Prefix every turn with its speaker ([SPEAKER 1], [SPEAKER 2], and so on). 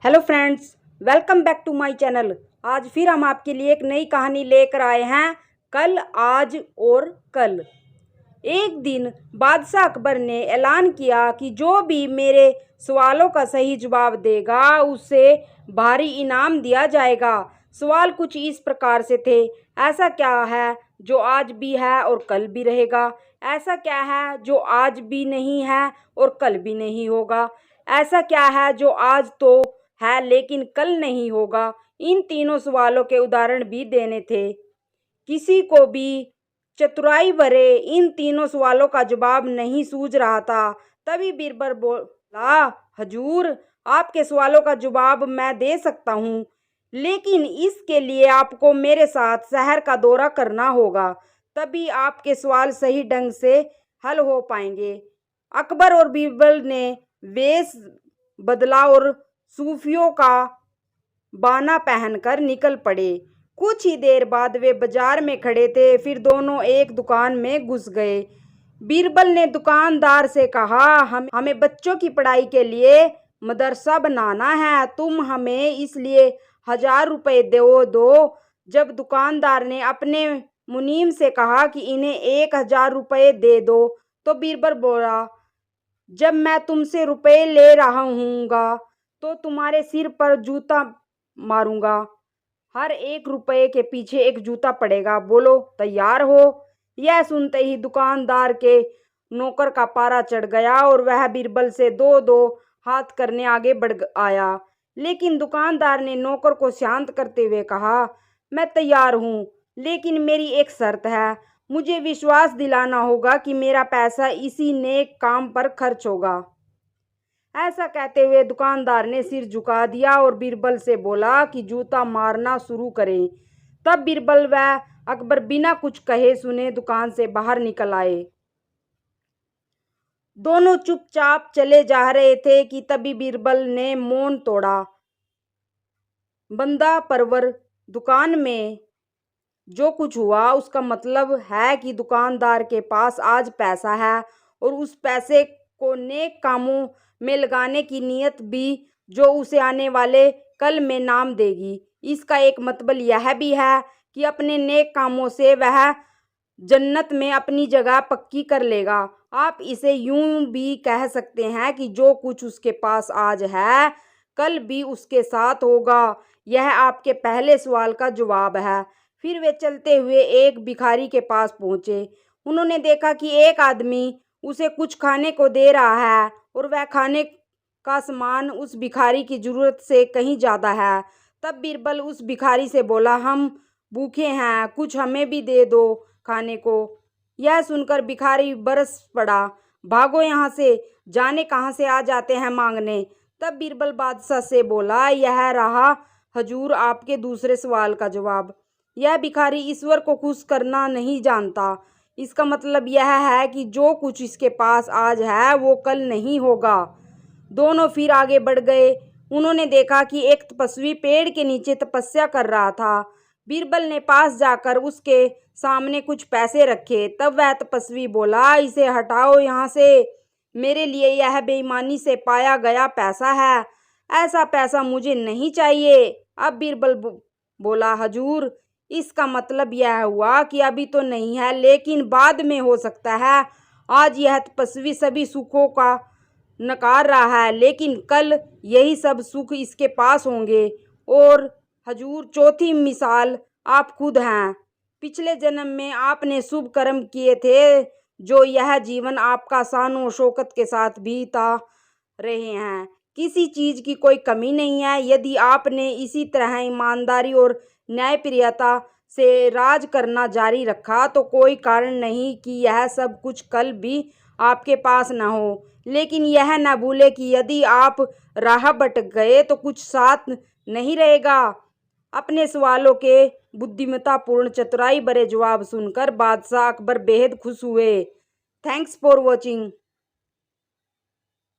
[SPEAKER 1] Hello friends, welcome back to my channel. आज फिर हम आपके लिए एक नई कहानी लेकर आए हैं, कल, आज और कल। एक दिन बादशाह अकबर ने ऐलान किया कि जो भी मेरे सवालों का सही जवाब देगा उसे भारी इनाम दिया जाएगा। सवाल कुछ इस प्रकार से थे। ऐसा क्या है जो आज भी है और कल भी रहेगा? ऐसा क्या है जो आज भी नहीं है और कल भी नहीं होगा? ऐसा क्या है जो आज तो है लेकिन कल नहीं होगा? इन तीनों सवालों के उदाहरण भी देने थे। किसी को भी चतुराई भरे इन तीनों सवालों का जवाब नहीं सूझ रहा था। तभी बीरबल बोला, हजूर, आपके सवालों का जवाब मैं दे सकता हूँ, लेकिन इसके लिए आपको मेरे साथ शहर का दौरा करना होगा। तभी आपके सवाल सही ढंग से हल हो पाएंगे। अकबर और बीरबल ने वेश बदला और सूफियों का बाना पहनकर निकल पड़े। कुछ ही देर बाद वे बाजार में खड़े थे। फिर दोनों एक दुकान में घुस गए। बीरबल ने दुकानदार से कहा, हमें बच्चों की पढ़ाई के लिए मदरसा बनाना है, तुम हमें इसलिए 1000 रुपये दो। जब दुकानदार ने अपने मुनीम से कहा कि इन्हें 1000 रुपये दे दो, तो बीरबल बोला, जब मैं तुमसे रुपए ले रहा हूँगा तो तुम्हारे सिर पर जूता मारूंगा। हर 1 रुपये के पीछे एक जूता पड़ेगा। बोलो, तैयार हो? यह सुनते ही दुकानदार के नौकर का पारा चढ़ गया और वह बीरबल से दो दो हाथ करने आगे बढ़ आया। लेकिन दुकानदार ने नौकर को शांत करते हुए कहा, मैं तैयार हूँ, लेकिन मेरी एक शर्त है। मुझे विश्वास दिलाना होगा कि मेरा पैसा इसी नेक काम पर खर्च होगा। ऐसा कहते हुए दुकानदार ने सिर झुका दिया और बीरबल से बोला कि जूता मारना शुरू करें। तब बीरबल व अकबर बिना कुछ कहे सुने दुकान से बाहर निकल आए। दोनों चुपचाप चले जा रहे थे कि तभी बीरबल ने मौन तोड़ा। बंदा परवर, दुकान में जो कुछ हुआ उसका मतलब है कि दुकानदार के पास आज पैसा है और उस पैसे को नेक कामों में लगाने की नीयत भी जो उसे आने वाले कल में नाम देगी। इसका एक मतलब यह भी है कि अपने नेक कामों से वह जन्नत में अपनी जगह पक्की कर लेगा। आप इसे यूं भी कह सकते हैं कि जो कुछ उसके पास आज है कल भी उसके साथ होगा। यह आपके पहले सवाल का जवाब है। फिर वे चलते हुए एक भिखारी के पास पहुंचे। उन्होंने देखा कि एक आदमी उसे कुछ खाने को दे रहा है और वह खाने का सामान उस भिखारी की जरूरत से कहीं ज़्यादा है। तब बीरबल उस भिखारी से बोला, हम भूखे हैं, कुछ हमें भी दे दो खाने को। यह सुनकर भिखारी बरस पड़ा, भागो यहाँ से, जाने कहाँ से आ जाते हैं मांगने। तब बीरबल बादशाह से बोला, यह रहा हजूर आपके दूसरे सवाल का जवाब। यह भिखारी ईश्वर को खुश करना नहीं जानता। इसका मतलब यह है कि जो कुछ इसके पास आज है वो कल नहीं होगा। दोनों फिर आगे बढ़ गए। उन्होंने देखा कि एक तपस्वी पेड़ के नीचे तपस्या कर रहा था। बीरबल ने पास जाकर उसके सामने कुछ पैसे रखे। तब वह तपस्वी बोला, इसे हटाओ यहाँ से, मेरे लिए यह बेईमानी से पाया गया पैसा है, ऐसा पैसा मुझे नहीं चाहिए। अब बीरबल बोला, हजूर, इसका मतलब यह हुआ कि अभी तो नहीं है लेकिन बाद में हो सकता है। आज यह तपस्वी सभी सुखों का नकार रहा है लेकिन कल यही सब सुख इसके पास होंगे। और हजूर, चौथी मिसाल आप खुद हैं। पिछले जन्म में आपने शुभ कर्म किए थे जो यह जीवन आपका शान शौकत के साथ बीता रहे हैं। किसी चीज़ की कोई कमी नहीं है। यदि आपने इसी तरह ईमानदारी और न्यायप्रियता से राज करना जारी रखा तो कोई कारण नहीं कि यह सब कुछ कल भी आपके पास न हो। लेकिन यह न भूले कि यदि आप राह भटक गए तो कुछ साथ नहीं रहेगा। अपने सवालों के बुद्धिमत्तापूर्ण चतुराई भरे जवाब सुनकर बादशाह अकबर बेहद खुश हुए। Thanks for watching.